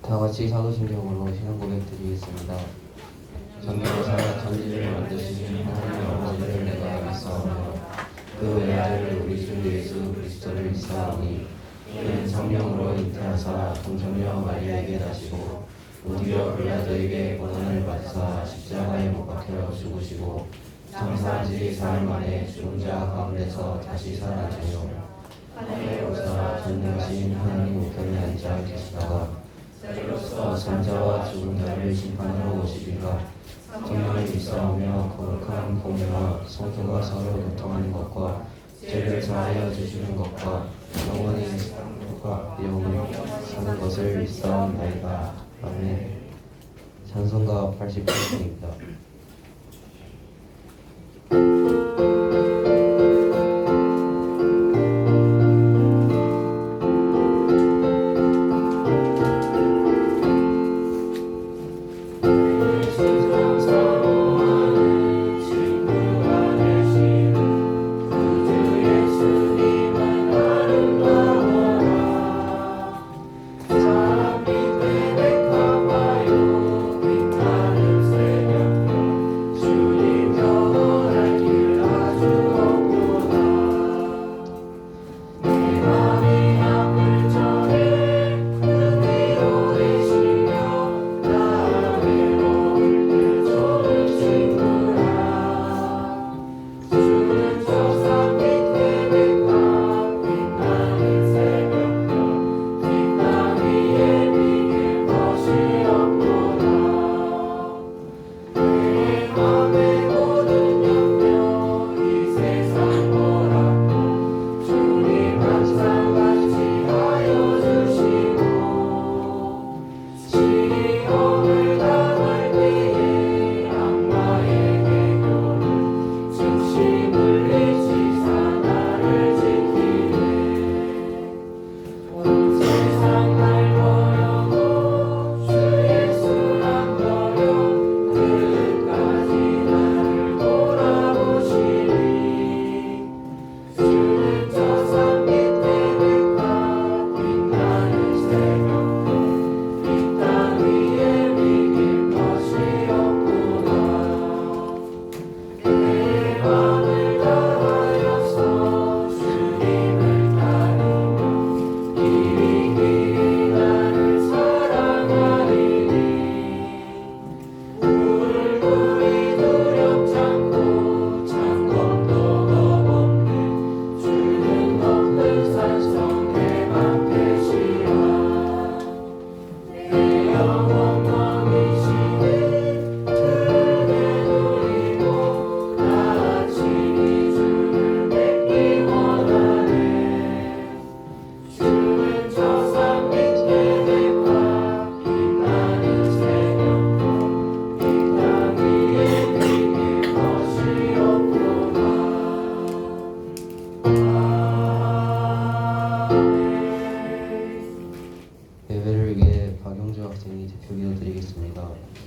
다 같이 사도신경으로 신앙 고백 드리겠습니다. 전능하사 천지를 만드신 하나님의 아버지를 내가 믿사오며 그 외아들을 우리 주 예수 그리스도를 믿사오니 이는 성령으로 잉태하사 동정녀 마리아에게 나시고 우디오 빌라도에게 고난을 받으사 십자가에 못 박혀 죽으시고 장사한 지 사흘 만에 죽은 자 가운데서 다시 살아나시며 하늘에 오사 전능하신 하나님 우편에 앉아 계시다가 때로서 산자와 죽은 자를 심판하러 오시리라. 성령을 믿사오며 거룩한 공유와 성도가 서로 교통하는 것과 죄를 사하여 주시는 것과 영원히 사랑과 영원히 사는 것을 믿사옵나이다. 아멘. 찬송가 88편입니다.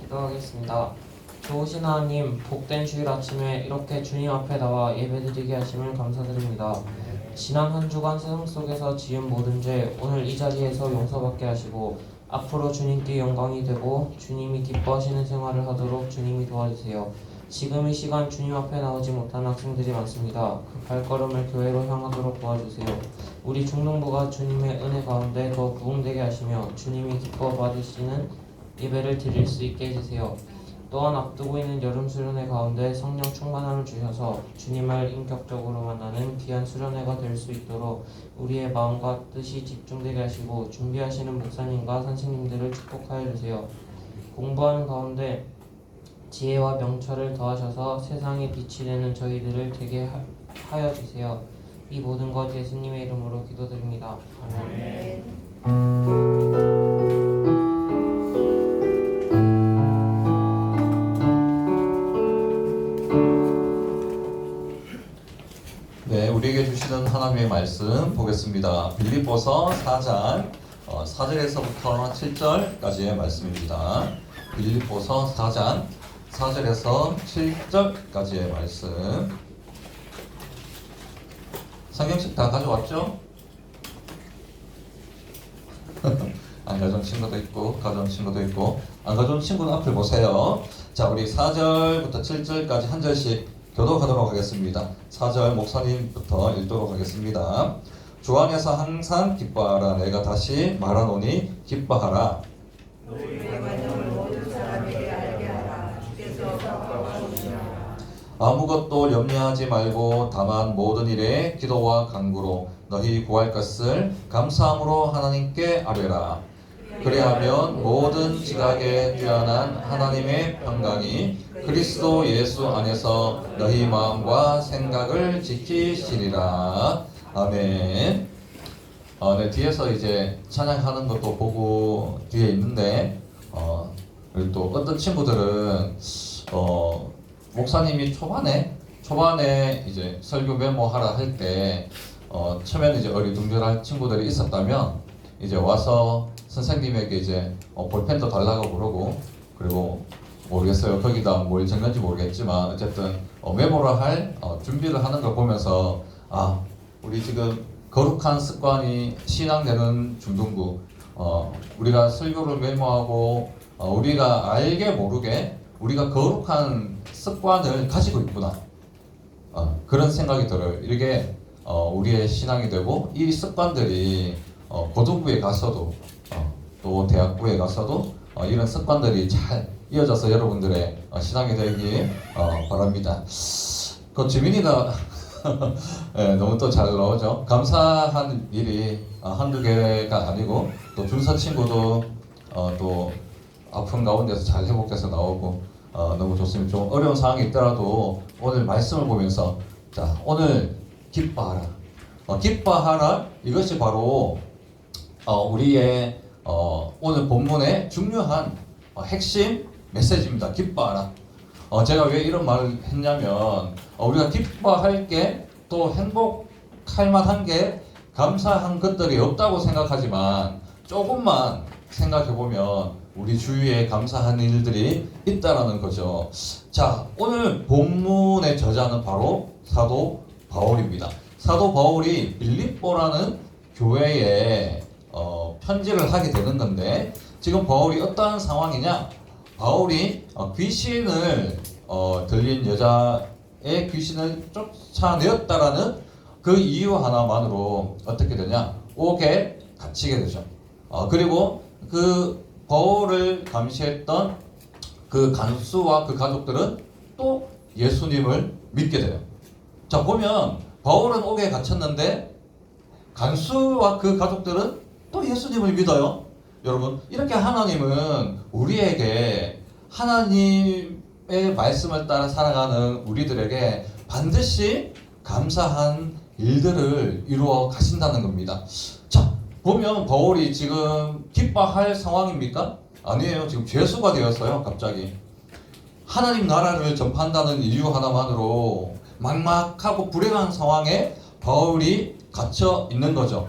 기도하겠습니다. 좋으신 하나님, 복된 주일 아침에 이렇게 주님 앞에 나와 예배드리게 하심을 감사드립니다. 지난 한 주간 세상 속에서 지은 모든 죄 오늘 이 자리에서 용서받게 하시고 앞으로 주님께 영광이 되고 주님이 기뻐하시는 생활을 하도록 주님이 도와주세요. 지금 이 시간 주님 앞에 나오지 못한 학생들이 많습니다. 그 발걸음을 교회로 향하도록 도와주세요. 우리 중동부가 주님의 은혜 가운데 더 부흥되게 하시며 주님이 기뻐 받으시는 예배를 드릴 수 있게 해주세요. 또한 앞두고 있는 여름 수련회 가운데 성령 충만함을 주셔서 주님을 인격적으로 만나는 귀한 수련회가 될 수 있도록 우리의 마음과 뜻이 집중되게 하시고 준비하시는 목사님과 선생님들을 축복하여 주세요. 공부하는 가운데 지혜와 명철을 더하셔서 세상에 빛이 되는 저희들을 되게 하여 주세요. 이 모든 것 예수님의 이름으로 기도드립니다. 아멘. 네, 우리에게 주시는 하나님의 말씀 보겠습니다. 빌립보서 4장 4절에서부터 7절까지의 말씀입니다. 빌립보서 4장 4절에서 7절까지의 말씀. 성경책 다 가져왔죠? 안 가져온 친구도 있고 가져온 친구도 있고 안 가져온 친구는 앞을 보세요. 자, 우리 4절부터 7절까지 한 절씩 교독하도록 하겠습니다. 4절 목사님부터 읽도록 하겠습니다. 주 안에서 항상 기뻐하라. 내가 다시 말하노니 기뻐하라. 아무것도 염려하지 말고 다만 모든 일에 기도와 간구로 너희 구할 것을 감사함으로 하나님께 아뢰라. 그리하면 모든 지각에 뛰어난 하나님의 평강이 그리스도 예수 안에서 너희 마음과 생각을 지키시리라. 아멘. 네, 뒤에서 이제 찬양하는 것도 보고 뒤에 있는데 그리고 또 어떤 친구들은 목사님이 초반에 이제 설교 메모하라 할 때 처음에는 이제 어리둥절할 친구들이 있었다면 이제 와서 선생님에게 이제 볼펜도 달라고 그러고 그리고 모르겠어요. 거기다 뭘 적는지 모르겠지만 어쨌든 메모를 할 준비를 하는 걸 보면서 아, 우리 지금 거룩한 습관이 신앙되는 중등부 우리가 설교를 메모하고 우리가 알게 모르게 우리가 거룩한 습관을 가지고 있구나 그런 생각이 들어요. 이게 우리의 신앙이 되고 이 습관들이 고등부에 가서도 또 대학부에 가서도 이런 습관들이 잘 이어져서 여러분들의 신앙이 되길 바랍니다. 그 지민이가 너무 또 잘 나오죠. 감사한 일이 한두 개가 아니고 또 준서 친구도 또 아픈 가운데서 잘 회복돼서 나오고 너무 좋습니다. 좀 어려운 상황이 있더라도 오늘 말씀을 보면서 자, 오늘 기뻐하라. 기뻐하라. 이것이 바로 우리의 오늘 본문의 중요한 핵심 메시지입니다. 기뻐하라. 제가 왜 이런 말을 했냐면 우리가 기뻐할 게 또 행복할 만한 게 감사한 것들이 없다고 생각하지만 조금만 생각해보면 우리 주위에 감사한 일들이 있다라는 거죠. 자, 오늘 본문의 저자는 바로 사도 바울입니다. 사도 바울이 빌립보라는 교회에 편지를 하게 되는 건데 지금 바울이 어떠한 상황이냐? 바울이 귀신을 들린 여자의 귀신을 쫓아내었다라는 그 이유 하나만으로 어떻게 되냐? 옥에 갇히게 되죠. 그리고 그 바울을 감시했던 그 간수와 그 가족들은 또 예수님을 믿게 돼요. 자, 보면 바울은 옥에 갇혔는데 간수와 그 가족들은 또 예수님을 믿어요. 여러분, 이렇게 하나님은 우리에게 하나님의 말씀을 따라 살아가는 우리들에게 반드시 감사한 일들을 이루어 가신다는 겁니다. 자, 보면 바울이 지금 기뻐할 상황입니까? 아니에요. 지금 죄수가 되었어요. 갑자기 하나님 나라를 전파한다는 이유 하나만으로 막막하고 불행한 상황에 바울이 갇혀 있는 거죠.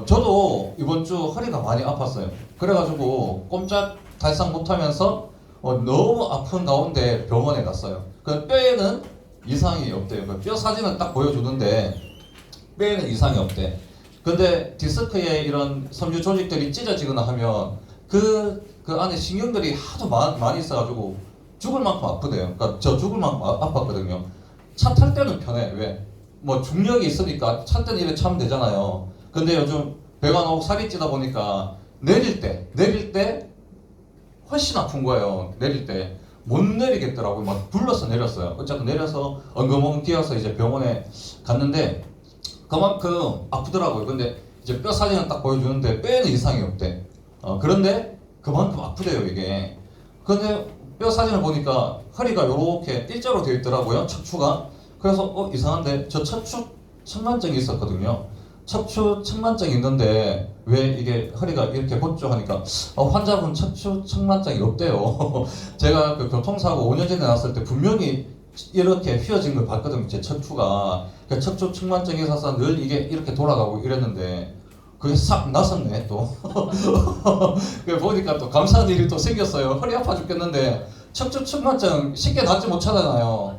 저도 이번 주 허리가 많이 아팠어요. 그래가지고 꼼짝 달싹 못하면서 너무 아픈 가운데 병원에 갔어요. 그 뼈에는 이상이 없대요. 그 뼈 사진은 딱 보여주는데 뼈에는 이상이 없대. 근데 디스크에 이런 섬유 조직들이 찢어지거나 하면 그 안에 신경들이 하도 많이 있어가지고 죽을 만큼 아프대요. 그러니까 저 죽을 만큼 아팠거든요. 차 탈 때는 편해. 왜? 뭐 중력이 있으니까 차 때는 이렇게 차면 되잖아요. 근데 요즘 배가 너무 살이 찌다 보니까 내릴 때 훨씬 아픈 거예요. 내릴 때 못 내리겠더라고요. 막 불러서 내렸어요. 어쨌든 내려서 엉금엉금 뛰어서 이제 병원에 갔는데 그만큼 아프더라고요. 근데 이제 뼈 사진을 딱 보여주는데 뼈에는 이상이 없대. 그런데 그만큼 아프대요, 이게. 근데 뼈 사진을 보니까 허리가 이렇게 일자로 되어 있더라고요, 척추가. 그래서 이상한데 저 척추 측만증이 있었거든요. 척추 측만증이 있는데 왜 이게 허리가 이렇게 걷죠 하니까 환자분 척추 측만증이 없대요. 제가 그 교통사고 5년 전에 났을 때 분명히 이렇게 휘어진 걸 봤거든요. 제 척추가. 척추 측만증이 있어서 늘 이게 이렇게 돌아가고 이랬는데 그게 싹 났었네 또. 보니까 또 감사한 일이 또 생겼어요. 허리 아파 죽겠는데 척추 측만증 쉽게 낫지 못하잖아요.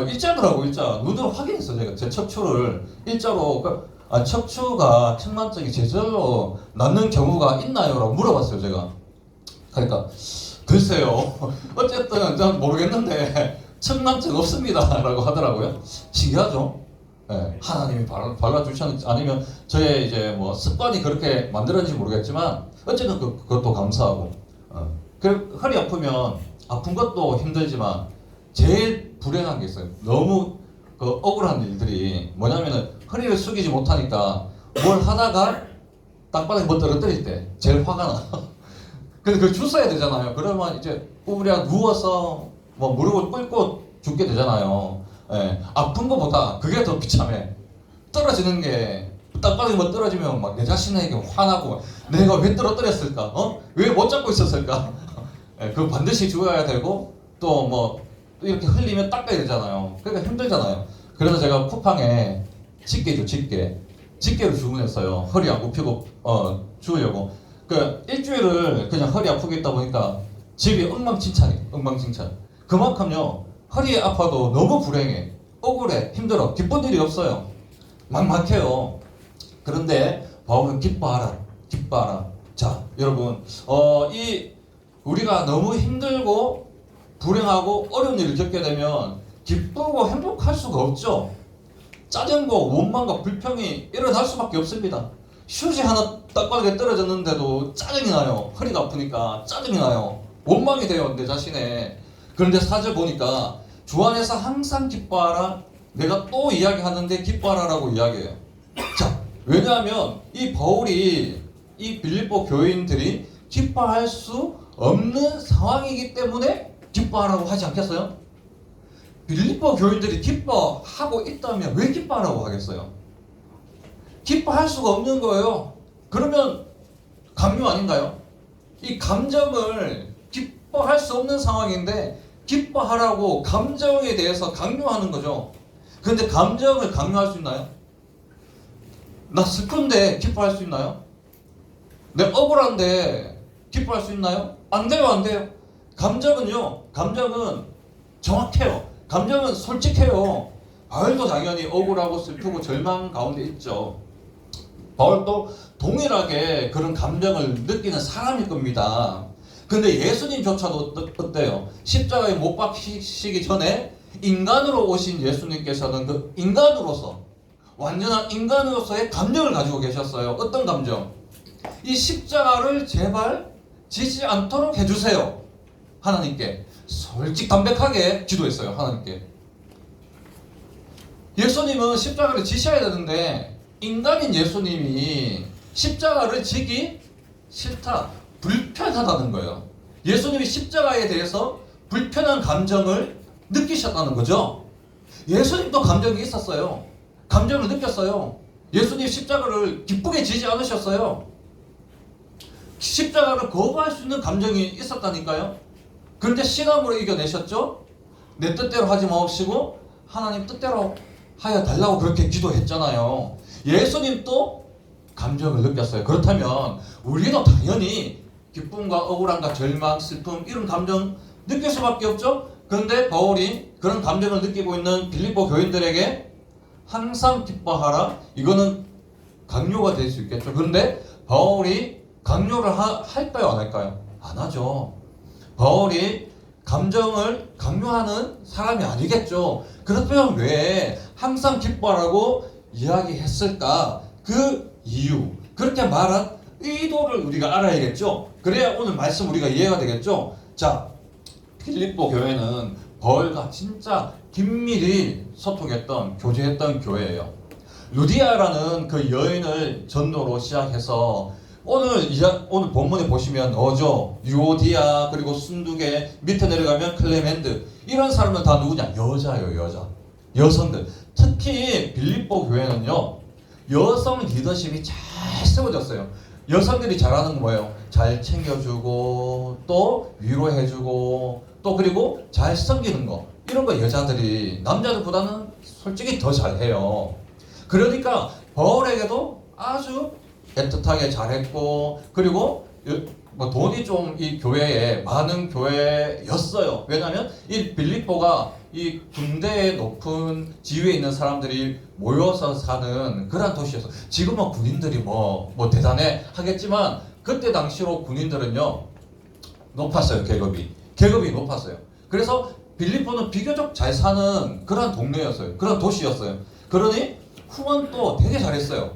일자더라고, 일자. 눈으로 확인했어, 제가 제 척추를 일자로. 척추가 측만증이 제절로 낫는 경우가 있나요? 라고 물어봤어요 제가. 그러니까 글쎄요 어쨌든 전 모르겠는데 측만증 없습니다 라고 하더라고요. 신기하죠? 네, 하나님이 발라주셨는지 아니면 저의 이제 뭐 습관이 그렇게 만들었는지 모르겠지만 어쨌든 그것도 감사하고 그 허리 아프면 아픈 것도 힘들지만 제일 불행한 게 있어요. 너무 그 억울한 일들이 뭐냐면은 허리를 숙이지 못하니까 뭘 하다가 땅바닥에 뭐 떨어뜨릴 때 제일 화가 나. 근데 그걸 주워야 되잖아요. 그러면 이제 우리가 누워서 뭐 무릎을 꿇고 죽게 되잖아요. 예, 아픈 것보다 그게 더 비참해. 떨어지는 게 땅바닥에 뭐 떨어지면 막 내 자신에게 화나고 내가 왜 떨어뜨렸을까? 왜 못 잡고 있었을까? 예, 그거 반드시 주워야 되고 또 뭐 이렇게 흘리면 닦아야 되잖아요. 그러니까 힘들잖아요. 그래서 제가 쿠팡에 집게죠, 집게를 주문했어요. 허리 안 굽히고 주우려고. 그 일주일을 그냥 허리 아프게 있다 보니까 집이 엉망진창. 그만큼요 허리 아파도 너무 불행해, 억울해, 힘들어, 기쁜 일이 없어요. 막막해요. 그런데 바울은 기뻐하라. 자, 여러분, 이 우리가 너무 힘들고 불행하고 어려운 일을 겪게 되면 기쁘고 행복할 수가 없죠. 짜증과 원망과 불평이 일어날 수밖에 없습니다. 휴지 하나 땅바닥에 떨어졌는데도 짜증이 나요. 허리가 아프니까 짜증이 나요. 원망이 돼요, 내 자신에. 그런데 4절 보니까 주 안에서 항상 기뻐하라. 내가 또 이야기하는데 기뻐하라라고 이야기해요. 자, 왜냐하면 이 바울이 이 빌립보 교인들이 기뻐할 수 없는 상황이기 때문에 기뻐하라고 하지 않겠어요? 빌립보 교인들이 기뻐하고 있다면 왜 기뻐하라고 하겠어요? 기뻐할 수가 없는 거예요. 그러면 강요 아닌가요? 이 감정을 기뻐할 수 없는 상황인데 기뻐하라고 감정에 대해서 강요하는 거죠. 그런데 감정을 강요할 수 있나요? 나 슬픈데 기뻐할 수 있나요? 내 억울한데 기뻐할 수 있나요? 안 돼요. 감정은 정확해요. 감정은 솔직해요. 바울도 당연히 억울하고 슬프고 절망 가운데 있죠. 바울도 동일하게 그런 감정을 느끼는 사람일 겁니다. 근데 예수님조차도 어때요? 십자가에 못 박히시기 전에 인간으로 오신 예수님께서는 그 인간으로서, 완전한 인간으로서의 감정을 가지고 계셨어요. 어떤 감정? 이 십자가를 제발 지지 않도록 해주세요. 하나님께 솔직 담백하게 기도했어요. 하나님께. 예수님은 십자가를 지셔야 되는데 인간인 예수님이 십자가를 지기 싫다, 불편하다는 거예요. 예수님이 십자가에 대해서 불편한 감정을 느끼셨다는 거죠. 예수님도 감정이 있었어요. 감정을 느꼈어요. 예수님 십자가를 기쁘게 지지 않으셨어요. 십자가를 거부할 수 있는 감정이 있었다니까요. 그런데 신앙으로 이겨내셨죠. 내 뜻대로 하지 마옵시고 하나님 뜻대로 하여 달라고 그렇게 기도했잖아요. 예수님도 감정을 느꼈어요. 그렇다면 우리도 당연히 기쁨과 억울함과 절망, 슬픔 이런 감정 느낄 수밖에 없죠. 그런데 바울이 그런 감정을 느끼고 있는 빌립보 교인들에게 항상 기뻐하라, 이거는 강요가 될 수 있겠죠. 그런데 바울이 강요를 할까요, 안 할까요? 안 하죠. 바울이 감정을 강요하는 사람이 아니겠죠. 그렇다면 왜 항상 기뻐하라고 이야기했을까? 그 이유, 그렇게 말한 의도를 우리가 알아야겠죠. 그래야 오늘 말씀 우리가 이해가 되겠죠. 자, 빌립보 교회는 바울과 진짜 긴밀히 소통했던, 교제했던 교회예요. 루디아라는 그 여인을 전도로 시작해서 오늘 본문에 보시면 어조, 유오디아, 그리고 순두계, 밑에 내려가면 클레멘드, 이런 사람은 다 누구냐? 여자예요. 여성들. 특히 빌립보 교회는요, 여성 리더십이 잘 세워졌어요. 여성들이 잘하는 건 뭐예요? 잘 챙겨주고, 또 위로해주고, 또 그리고 잘 섬기는 거, 이런 거 여자들이 남자들보다는 솔직히 더 잘해요. 그러니까 바울에게도 아주 애틋하게 잘했고, 그리고 뭐 돈이 좀 이 교회에 많은 교회였어요. 왜냐하면 이 빌립보가 이 군대의 높은 지위에 있는 사람들이 모여서 사는 그런 도시였어. 지금은 군인들이 뭐 대단해 하겠지만 그때 당시로 군인들은요 높았어요. 계급이 높았어요. 그래서 빌립보는 비교적 잘 사는 그런 동네였어요. 그런 도시였어요. 그러니 후원도 되게 잘했어요.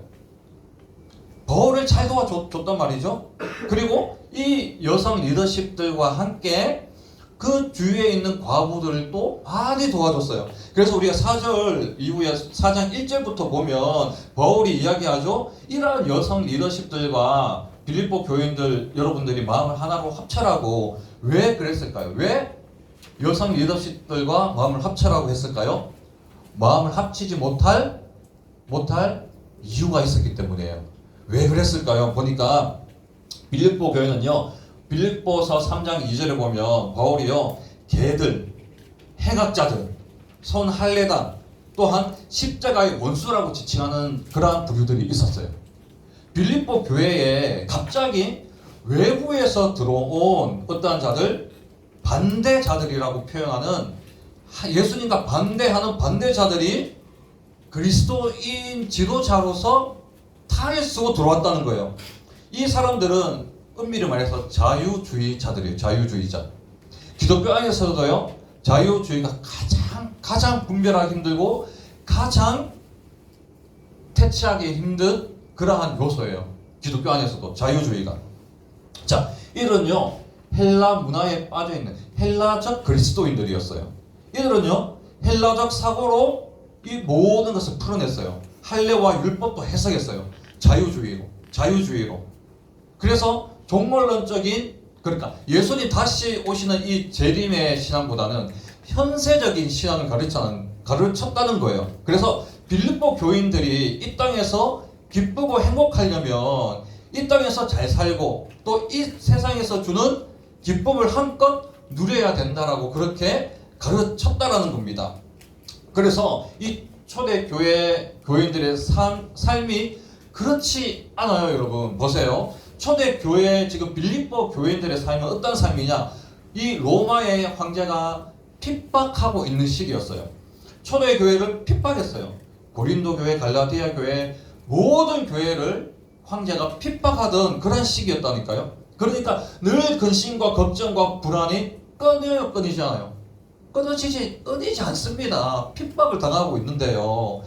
바울을 잘 도와줬단 말이죠. 그리고 이 여성 리더십들과 함께 그 주위에 있는 과부들도 많이 도와줬어요. 그래서 우리가 4절 이후에 4장 1절부터 보면 바울이 이야기하죠. 이러한 여성 리더십들과 빌립보 교인들 여러분들이 마음을 하나로 합쳐라고 왜 그랬을까요? 왜 여성 리더십들과 마음을 합쳐라고 했을까요? 마음을 합치지 못할 이유가 있었기 때문이에요. 왜 그랬을까요? 보니까 빌립보 교회는요, 빌립보서 3장 2절에 보면 바울이요, 개들, 행악자들, 손할례단, 또한 십자가의 원수라고 지칭하는 그러한 부류들이 있었어요. 빌립보 교회에 갑자기 외부에서 들어온 어떠한 자들, 반대자들이라고 표현하는 예수님과 반대하는 반대자들이 그리스도인 지도자로서 탈을 쓰고 들어왔다는 거예요. 이 사람들은 은밀히 말해서 자유주의자들이에요. 자유주의자. 기독교 안에서도요, 자유주의가 가장 분별하기 힘들고 가장 퇴치하기 힘든 그러한 요소예요. 기독교 안에서도 자유주의가. 자, 이들은요 헬라 문화에 빠져있는 헬라적 그리스도인들이었어요. 이들은요 헬라적 사고로 이 모든 것을 풀어냈어요. 할례와 율법도 해석했어요. 자유주의로. 그래서 종말론적인, 그러니까 예수님 다시 오시는 이 재림의 신앙보다는 현세적인 신앙을 가르쳤다는 거예요. 그래서 빌립보 교인들이 이 땅에서 기쁘고 행복하려면 이 땅에서 잘 살고 또 이 세상에서 주는 기쁨을 한껏 누려야 된다라고 그렇게 가르쳤다라는 겁니다. 그래서 이 초대교회 교인들의 삶이 그렇지 않아요. 여러분 보세요. 초대교회 지금 빌립보 교인들의 삶은 어떤 삶이냐, 이 로마의 황제가 핍박하고 있는 시기였어요. 초대교회를 핍박했어요. 고린도 교회, 갈라디아 교회, 모든 교회를 황제가 핍박하던 그런 시기였다니까요. 그러니까 늘 근심과 걱정과 불안이 끊이지 않아요. 끊이지 않습니다. 핍박을 당하고 있는데요.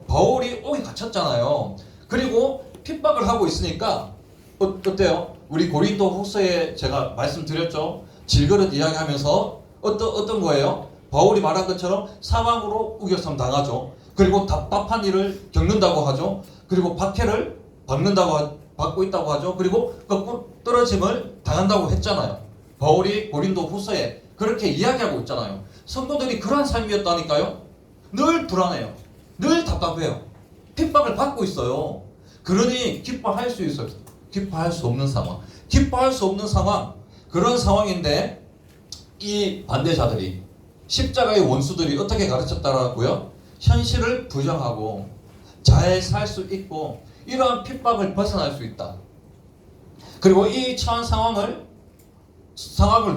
바울이 옥에 갇혔잖아요. 그리고 핍박을 하고 있으니까 어때요? 우리 고린도 후서에 제가 말씀드렸죠. 질그릇 이야기하면서 어떤 거예요? 바울이 말한 것처럼 사방으로 우겨섬 당하죠. 그리고 답답한 일을 겪는다고 하죠. 그리고 박해를 받고 있다고 하죠. 그리고 거꾸로 떨어짐을 당한다고 했잖아요. 바울이 고린도 후서에 그렇게 이야기하고 있잖아요. 성도들이 그러한 삶이었다니까요. 늘 불안해요. 늘 답답해요. 핍박을 받고 있어요. 그러니 기뻐할 수 있어요. 기뻐할 수 없는 상황. 그런 상황인데 이 반대자들이, 십자가의 원수들이 어떻게 가르쳤다라고요? 현실을 부정하고 잘 살 수 있고 이러한 핍박을 벗어날 수 있다. 그리고 이 처한 상황을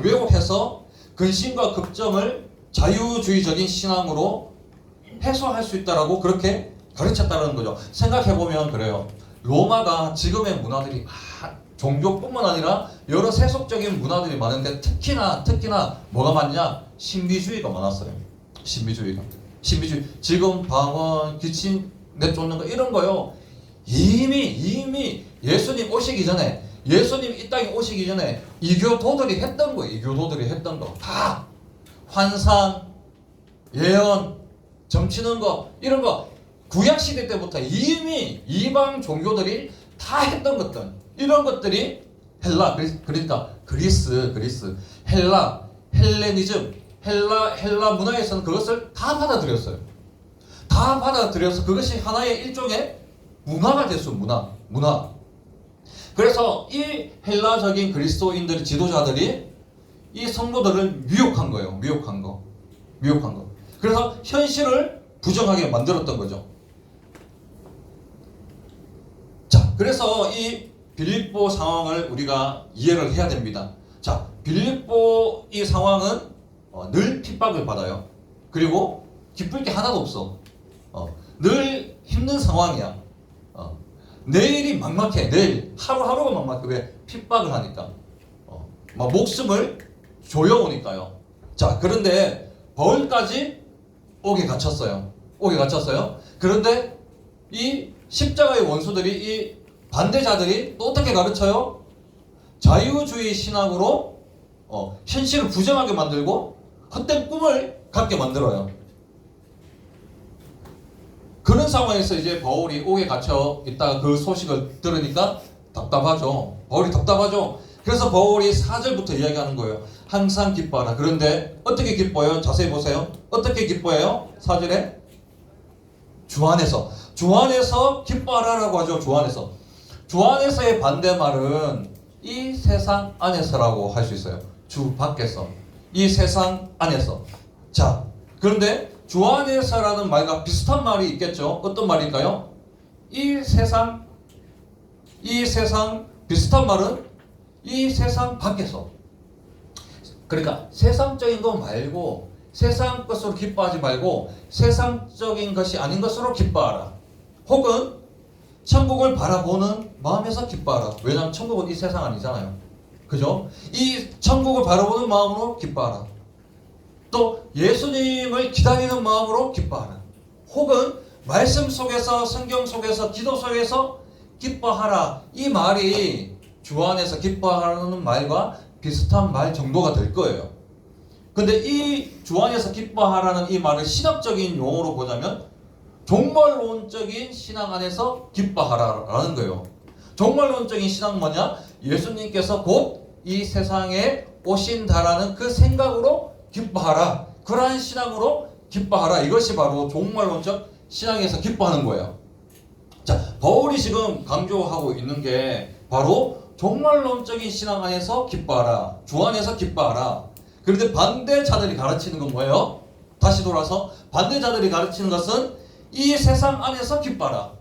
왜곡해서 근심과 걱정을 자유주의적인 신앙으로 해소할 수 있다라고 그렇게 가르쳤다는 거죠. 생각해보면 그래요. 로마가 지금의 문화들이 종교뿐만 아니라 여러 세속적인 문화들이 많은데 특히나 뭐가 많냐? 신비주의가 많았어요. 신비주의. 지금 방언, 기침 내쫓는 거 이런 거요. 이미 예수님 오시기 전에, 예수님 이 땅에 오시기 전에 이교도들이 했던 거 다 환상, 예언, 점치는 거 이런 거 구약시대 때부터 이미 이방 종교들이 다 했던 것들, 이런 것들이 그러니까 그리스, 헬레니즘, 헬라 문화에서는 그것을 다 받아들였어요. 그것이 하나의 일종의 문화가 됐어요. 문화. 그래서 이 헬라적인 그리스도인들 지도자들이 이 성도들을 미혹한 거예요. 미혹한 거. 그래서 현실을 부정하게 만들었던 거죠. 자, 그래서 이 빌립보 상황을 우리가 이해를 해야 됩니다. 자, 빌립보 이 상황은 늘 핍박을 받아요. 그리고 기쁠 게 하나도 없어. 늘 힘든 상황이야. 내일이 막막해. 내일 하루하루가 막막해. 왜? 핍박을 하니까. 막 목숨을 조여오니까요. 자, 그런데 바울까지 옥에 갇혔어요. 옥에 갇혔어요. 그런데 이 십자가의 원수들이, 이 반대자들이 또 어떻게 가르쳐요? 자유주의 신학으로 현실을 부정하게 만들고 헛된 꿈을 갖게 만들어요. 그런 상황에서 이제 바울이 옥에 갇혀 있다가 그 소식을 들으니까 답답하죠. 바울이 답답하죠. 그래서 바울이 4절부터 이야기하는 거예요. 항상 기뻐하라. 그런데 어떻게 기뻐요? 자세히 보세요. 어떻게 기뻐해요? 4절에 주 안에서. 주 안에서 기뻐하라라고 하죠. 주 안에서. 주 안에서의 반대말은 이 세상 안에서라고 할 수 있어요. 주 밖에서. 이 세상 안에서. 자, 그런데 주 안에서라는 말과 비슷한 말이 있겠죠. 어떤 말일까요? 이 세상 비슷한 말은 이 세상 밖에서. 그러니까 세상적인 거 말고, 세상 것으로 기뻐하지 말고 세상적인 것이 아닌 것으로 기뻐하라. 혹은 천국을 바라보는 마음에서 기뻐하라. 왜냐하면 천국은 이 세상 아니잖아요. 그죠? 이 천국을 바라보는 마음으로 기뻐하라. 또 예수님을 기다리는 마음으로 기뻐하라. 혹은 말씀 속에서, 성경 속에서, 기도 속에서 기뻐하라. 이 말이 주 안에서 기뻐하라는 말과 비슷한 말 정도가 될 거예요. 근데 이 주 안에서 기뻐하라는 이 말을 신학적인 용어로 보자면 종말론적인 신앙 안에서 기뻐하라라는 거예요. 종말론적인 신앙 뭐냐? 예수님께서 곧 이 세상에 오신다라는 그 생각으로 기뻐하라. 그러한 신앙으로 기뻐하라. 이것이 바로 종말론적 신앙에서 기뻐하는 거예요. 자, 바울이 지금 강조하고 있는 게 바로 종말론적인 신앙 안에서 기뻐하라. 주 안에서 기뻐하라. 그런데 반대자들이 가르치는 건 뭐예요? 다시 돌아서 반대자들이 가르치는 것은 이 세상 안에서 기뻐하라.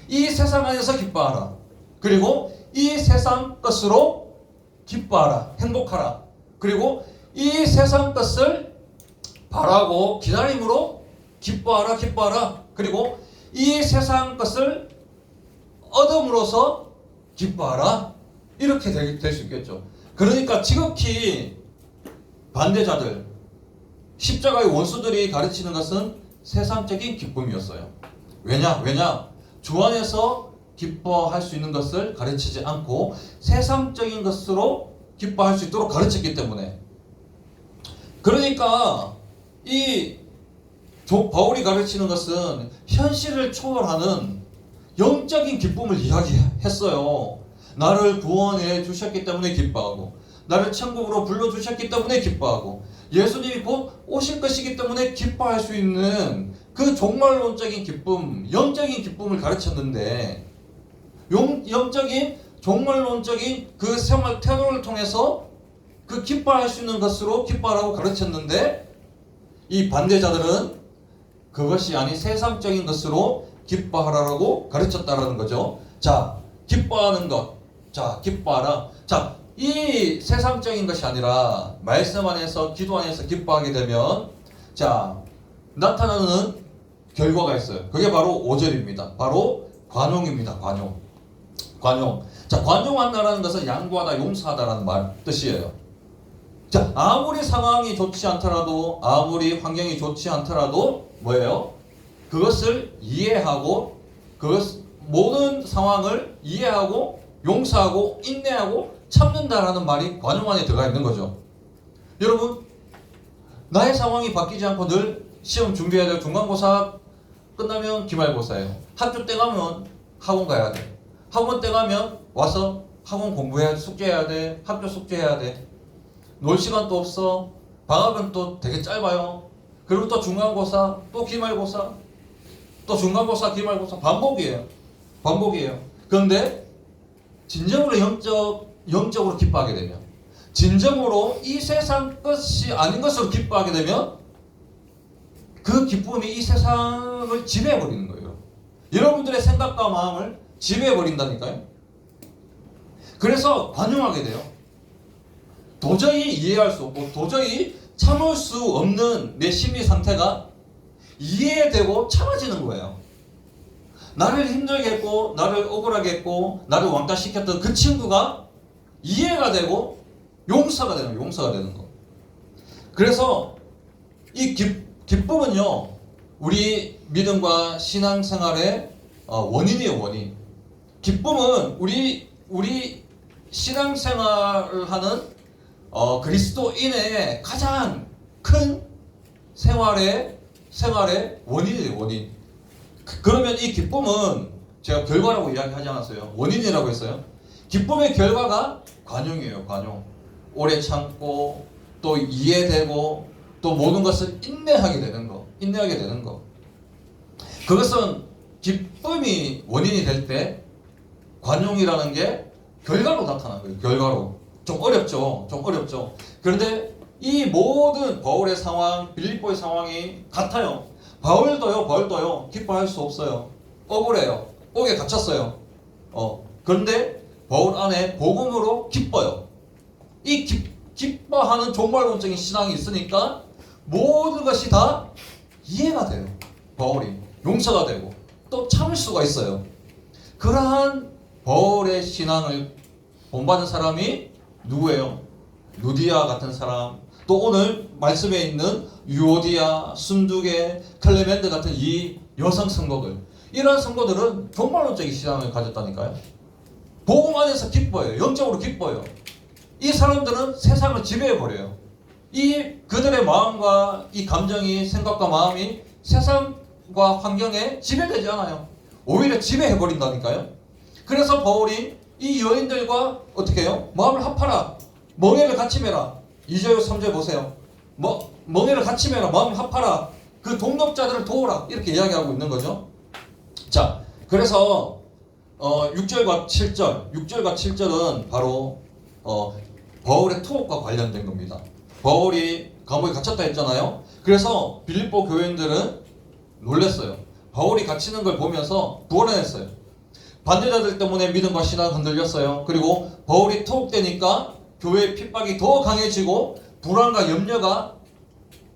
이 세상 안에서 기뻐하라. 그리고 이 세상 것으로 기뻐하라. 행복하라. 그리고 이 세상 것을 바라고 기다림으로 기뻐하라. 기뻐하라. 그리고 이 세상 것을 얻음으로써 기뻐하라. 이렇게 될 수 있겠죠. 그러니까 지극히 반대자들, 십자가의 원수들이 가르치는 것은 세상적인 기쁨이었어요. 왜냐? 주 안에서 기뻐할 수 있는 것을 가르치지 않고 세상적인 것으로 기뻐할 수 있도록 가르쳤기 때문에. 그러니까 이 바울이 가르치는 것은 현실을 초월하는 영적인 기쁨을 이야기했어요. 나를 구원해 주셨기 때문에 기뻐하고, 나를 천국으로 불러주셨기 때문에 기뻐하고, 예수님이 곧 오실 것이기 때문에 기뻐할 수 있는 그 종말론적인 기쁨, 영적인 기쁨을 가르쳤는데, 영적인 종말론적인 그 생활 태도를 통해서 그 기뻐할 수 있는 것으로 기뻐하라고 가르쳤는데, 이 반대자들은 그것이 아닌 세상적인 것으로 기뻐하라고 가르쳤다라는 거죠. 자, 기뻐하는 것. 자, 기뻐하라. 자, 이 세상적인 것이 아니라 말씀 안에서, 기도 안에서 기뻐하게 되면, 자, 나타나는 결과가 있어요. 그게 바로 5절입니다. 바로 관용입니다. 관용. 자, 관용한다라는 것은 양보하다, 용서하다라는 뜻이에요. 자, 아무리 상황이 좋지 않더라도, 아무리 환경이 좋지 않더라도 뭐예요? 그것을 이해하고, 모든 상황을 이해하고, 용서하고, 인내하고, 참는다라는 말이 관용 안에 들어가 있는 거죠. 여러분, 나의 상황이 바뀌지 않고 늘 시험 준비해야 돼요. 중간고사 끝나면 기말고사예요. 학교 때 가면 학원 가야 돼. 학원 때 가면 와서 학원 공부해야 돼. 숙제해야 돼. 학교 숙제해야 돼. 놀 시간도 없어. 방학은 또 되게 짧아요. 그리고 또 중간고사, 또 기말고사, 또 중간고사, 기말고사. 반복이에요. 그런데 진정으로 영적으로 기뻐하게 되면, 진정으로 이 세상 것이 아닌 것으로 기뻐하게 되면 그 기쁨이 이 세상을 지배해버리는 거예요. 여러분들의 생각과 마음을 지배해버린다니까요. 그래서 관용하게 돼요. 도저히 이해할 수 없고 도저히 참을 수 없는 내 심리 상태가 이해되고 참아지는 거예요. 나를 힘들게 했고 나를 억울하게 했고 나를 왕따시켰던 그 친구가 이해가 되고 용서가 되는 거. 그래서 이 기쁨은요, 우리 믿음과 신앙생활의 원인이에요, 원인. 기쁨은 우리 신앙생활을 하는 그리스도인의 가장 큰 생활의 원인이에요, 원인. 그러면 이 기쁨은 제가 결과라고 이야기하지 않았어요. 원인이라고 했어요. 기쁨의 결과가 관용이에요, 관용. 오래 참고 또 이해되고 또 모든 것을 인내하게 되는 거. 그것은 기쁨이 원인이 될 때 관용이라는 게 결과로 나타나는 거예요. 결과로. 좀 어렵죠. 그런데 이 모든 바울의 상황, 빌립보의 상황이 같아요. 바울도요, 기뻐할 수 없어요. 억울해요. 옥에 갇혔어요. 그런데 바울 안에 복음으로 기뻐요. 이 기뻐하는 종말론적인 신앙이 있으니까 모든 것이 다 이해가 돼요. 바울이 용서가 되고 또 참을 수가 있어요. 그러한 바울의 신앙을 본받은 사람이 누구예요? 루디아 같은 사람, 또 오늘 말씀에 있는 유오디아, 순두계, 클레멘트 같은 이 여성 성도들, 이러한 성도들은 종말론적인 신앙을 가졌다니까요. 복음 안에서 기뻐요. 영적으로 기뻐요. 이 사람들은 세상을 지배해버려요. 그들의 마음과 이 감정이, 생각과 마음이 세상과 환경에 지배되지 않아요. 오히려 지배해버린다니까요. 그래서 바울이 이 여인들과 어떻게 해요? 마음을 합하라. 멍에를 같이 매라. 2절 3절 보세요. 멍에를 같이 매라. 마음을 합하라. 그 동력자들을 도우라. 이렇게 이야기하고 있는 거죠. 자, 그래서 6절과 7절은 바로 바울의 투옥과 관련된 겁니다. 바울이 감옥에 갇혔다 했잖아요. 그래서 빌립보 교인들은 놀랐어요. 바울이 갇히는 걸 보면서 불안했어요. 반대자들 때문에 믿음과 신앙이 흔들렸어요. 그리고 바울이 투옥되니까 교회의 핍박이 더 강해지고 불안과 염려가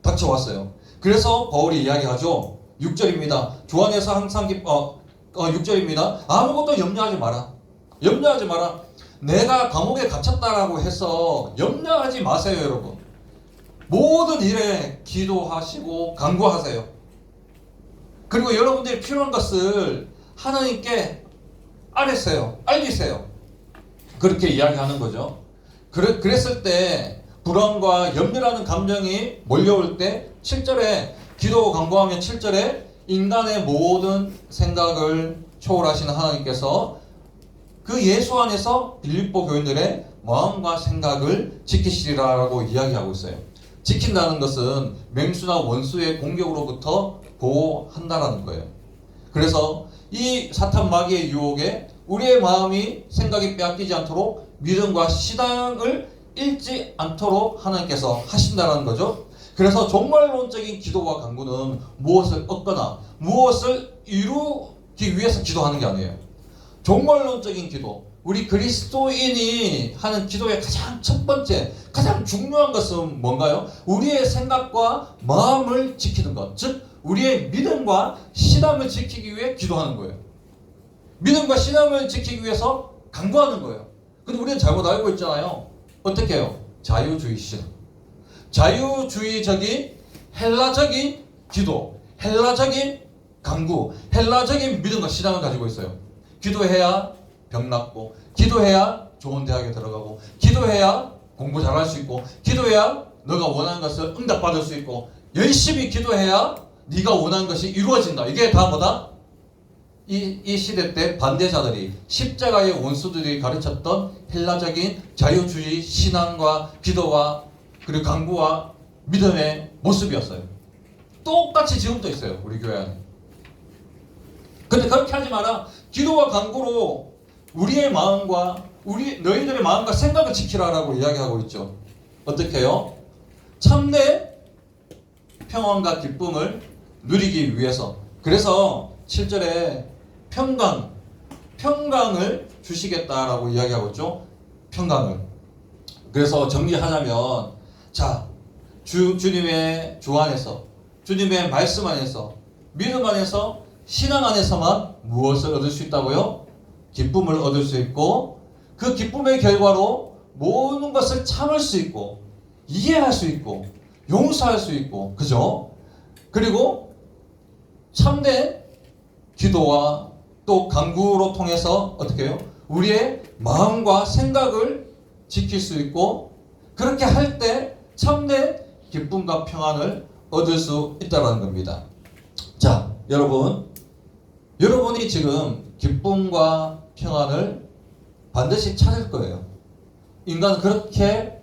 닥쳐왔어요. 그래서 바울이 이야기하죠. 6절입니다. 주 안에서 항상 6절입니다. 아무것도 염려하지 마라. 내가 감옥에 갇혔다라고 해서 염려하지 마세요, 여러분. 모든 일에 기도하시고 간구하세요. 그리고 여러분들이 필요한 것을 하나님께 알리세요. 그렇게 이야기하는 거죠. 그랬을 때 불안과 염려라는 감정이 몰려올 때 7절에 기도 간구하면 7절에 인간의 모든 생각을 초월하시는 하나님께서 그 예수 안에서 빌립보 교인들의 마음과 생각을 지키시리라고 이야기하고 있어요. 지킨다는 것은 맹수나 원수의 공격으로부터 보호한다라는 거예요. 그래서 이 사탄 마귀의 유혹에 우리의 마음이 생각이 빼앗기지 않도록 믿음과 신앙을 잃지 않도록 하나님께서 하신다는 거죠. 그래서 종말론적인 기도와 간구는 무엇을 얻거나 무엇을 이루기 위해서 기도하는 게 아니에요. 종말론적인 기도, 우리 그리스도인이 하는 기도의 가장 첫 번째, 가장 중요한 것은 뭔가요? 우리의 생각과 마음을 지키는 것, 즉 우리의 믿음과 신앙을 지키기 위해 기도하는 거예요. 믿음과 신앙을 지키기 위해서 간구하는 거예요. 근데 우리는 잘못 알고 있잖아요. 어떻게 해요? 자유주의 신앙. 자유주의적인 헬라적인 기도, 헬라적인 간구, 헬라적인 믿음과 신앙을 가지고 있어요. 기도해야 병 낫고, 기도해야 좋은 대학에 들어가고, 기도해야 공부 잘할 수 있고, 기도해야 너가 원하는 것을 응답받을 수 있고, 열심히 기도해야 네가 원하는 것이 이루어진다. 이게 다 뭐다? 이 시대 때 반대자들이, 십자가의 원수들이 가르쳤던 헬라적인 자유주의 신앙과 기도와 그리고 간구와 믿음의 모습이었어요. 똑같이 지금도 있어요, 우리 교회 안에. 근데 그렇게 하지 마라. 기도와 간구로 우리의 마음과 너희들의 마음과 생각을 지키라라고 이야기하고 있죠. 어떻게 해요? 참된 평안과 기쁨을 누리기 위해서. 그래서 7절에 평강을 주시겠다라고 이야기하고 있죠. 평강을. 그래서 정리하자면, 자, 주님의 주 안에서, 주님의 말씀 안에서, 믿음 안에서, 신앙 안에서만 무엇을 얻을 수 있다고요? 기쁨을 얻을 수 있고, 그 기쁨의 결과로 모든 것을 참을 수 있고, 이해할 수 있고, 용서할 수 있고, 그죠? 그리고 참된 기도와 또 간구로 통해서 어떻게 해요? 우리의 마음과 생각을 지킬 수 있고, 그렇게 할 때 참된 기쁨과 평안을 얻을 수 있다는 겁니다. 자, 여러분이 지금 기쁨과 평안을 반드시 찾을 거예요. 인간은 그렇게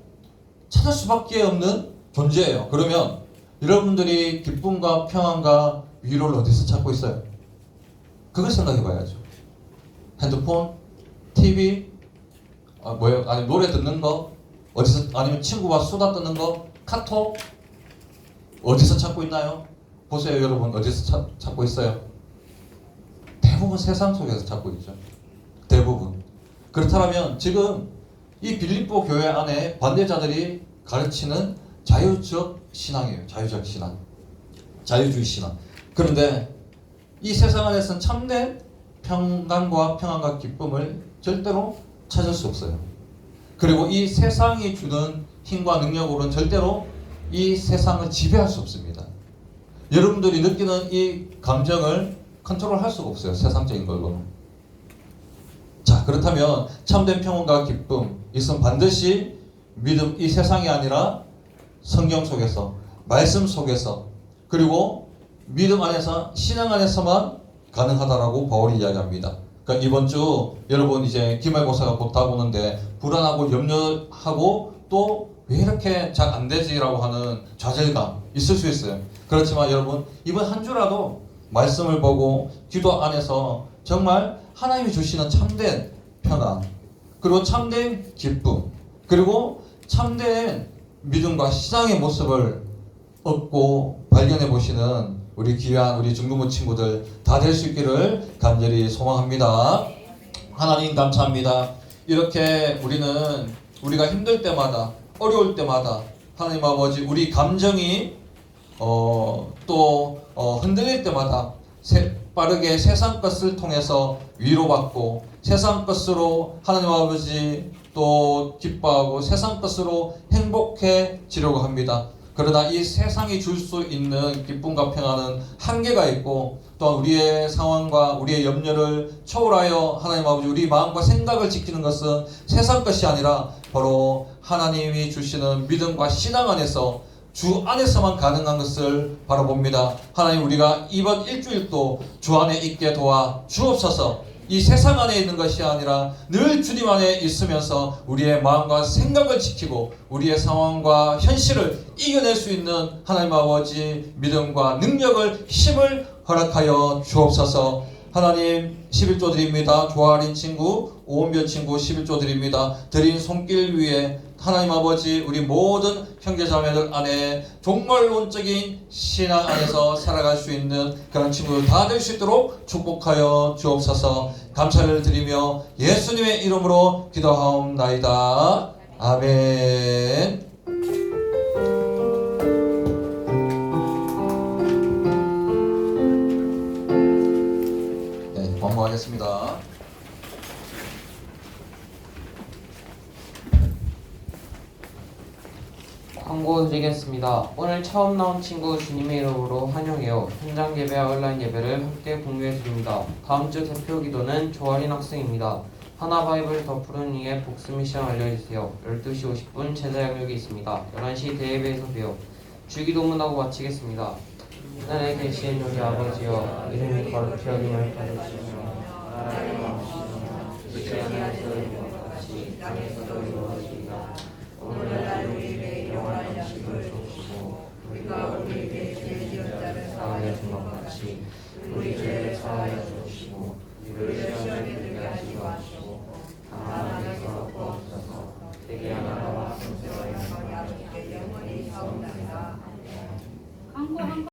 찾을 수밖에 없는 존재예요. 그러면 여러분들이 기쁨과 평안과 위로를 어디서 찾고 있어요? 그걸 생각해 봐야죠. 핸드폰, TV, 아니 노래 듣는 거, 어디서, 아니면 친구와 수다 떠는 거, 카톡, 어디서 찾고 있나요? 보세요, 여러분. 어디서 찾고 있어요? 대부분 세상 속에서 찾고 있죠. 대부분. 그렇다면 지금 이 빌립보 교회 안에 반대자들이 가르치는 자유적 신앙이에요. 자유적 신앙. 자유주의 신앙. 그런데 이 세상 안에서는 참된 평강과 평안과 기쁨을 절대로 찾을 수 없어요. 그리고 이 세상이 주는 힘과 능력으로는 절대로 이 세상을 지배할 수 없습니다. 여러분들이 느끼는 이 감정을 컨트롤할 수가 없어요. 세상적인 걸로는. 자, 그렇다면 참된 평안과 기쁨, 이것은 반드시 믿음, 이 세상이 아니라 성경 속에서, 말씀 속에서, 그리고 믿음 안에서, 신앙 안에서만 가능하다라고 바울이 이야기합니다. 그러니까 이번 주 여러분 이제 기말고사가 곧 다가오는데 불안하고 염려하고 또 왜 이렇게 잘 안 되지라고 하는 좌절감 있을 수 있어요. 그렇지만 여러분, 이번 한 주라도 말씀을 보고 기도 안에서 정말 하나님이 주시는 참된 평안, 그리고 참된 기쁨, 그리고 참된 믿음과 신앙의 모습을 얻고 발견해 보시는 우리 귀한 우리 중부모 친구들 다 될 수 있기를 간절히 소망합니다. 하나님 감사합니다. 이렇게 우리가 힘들 때마다, 어려울 때마다 하나님 아버지, 우리 감정이 흔들릴 때마다 빠르게 세상 것을 통해서 위로받고, 세상 것으로 하나님 아버지 또 기뻐하고, 세상 것으로 행복해지려고 합니다. 그러나 이 세상이 줄 수 있는 기쁨과 평안은 한계가 있고, 또한 우리의 상황과 우리의 염려를 초월하여 하나님 아버지 우리 마음과 생각을 지키는 것은 세상 것이 아니라 바로 하나님이 주시는 믿음과 신앙 안에서, 주 안에서만 가능한 것을 바라봅니다. 하나님, 우리가 이번 일주일도 주 안에 있게 도와 주옵소서. 이 세상 안에 있는 것이 아니라 늘 주님 안에 있으면서 우리의 마음과 생각을 지키고 우리의 상황과 현실을 이겨낼 수 있는 하나님 아버지 믿음과 능력을, 힘을 허락하여 주옵소서. 하나님, 11조 드립니다. 조아린 친구, 오은별 친구 11조 드립니다. 드린 손길 위에 하나님 아버지 우리 모든 형제자매들 안에 종말론적인 신앙 안에서 살아갈 수 있는 그런 친구들 다 될 수 있도록 축복하여 주옵소서. 감사를 드리며 예수님의 이름으로 기도하옵나이다. 아멘. 네, 광고하겠습니다. 광고 드리겠습니다. 오늘 처음 나온 친구 주님의 이름으로 환영해요. 현장 예배와 온라인 예배를 함께 공유해 드립니다. 다음 주 대표 기도는 조아린 학생입니다. 하나 바이블 더 푸른 이의 복습 미션 알려주세요. 12시 50분 제자 양육이 있습니다. 11시 대예배에서 봬요. 주기도문하고 마치겠습니다. 하늘에 계신 우리 아버지여, 이름이 거룩히 여김을 받으시며 나라의 마음이시며 뜻이 하늘에서 이루어진 것 같이 땅에서도 이루어지리이다. 오늘날 우리에게 영원한 양식을 주옵시고 우리가 우리에게 죄 지은 자를 사하여 준 것 같이